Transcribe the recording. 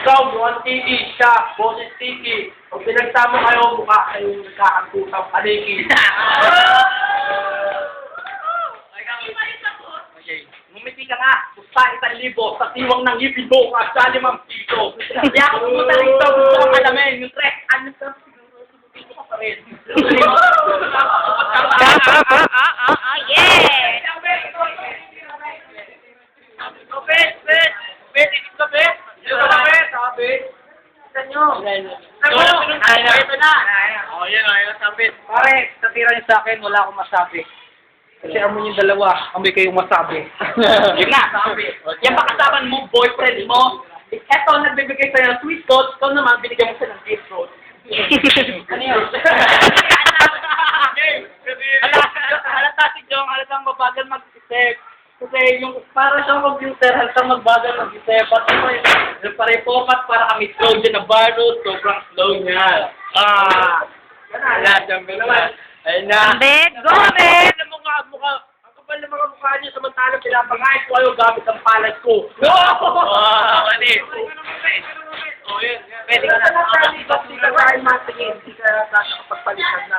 Ikaw, mukhang tiki, siya, boses tiki. Pag pinagsama kayo, mukha kayong nagkakagutang paliki. Okay. Ngumiti ka nga, gusta 1,000 sa tiwang ng ngipin mo sa 5 piso. Kaya ako pumunta rito, gusto kong alamin, yung tres, ano sa siguro, subukin ko pa rin. Yeah! Pare, sa tira niyo sa akin, wala akong masabi. Kasi amoy yung dalawa, amoy kayong masabi. Yun na, sabi. Yan ba kasaban mo, boyfriend mo? Eto, nagbibigay sa'yo ng sweet coat, ikaw naman, binigyan mo siya ng gift coat. Ano yun? Halata si Jong, halatang mabagal mag-isip. Kasi yung para siyang computer, halatang mabagal mag-isip. Pati mo yung pare-pokat para kami slow dyan na virus, sobrang slow niya. Wala, dyan naman. Ayun na. Ambed, go, Ambed! Ang kapal ng mga mukha niyo, samantalang pinapangayos ko kayo gamit ang palad ko. Mali. Pwede ka na. Hindi ka matingin, hindi ka nakapagpalitan na.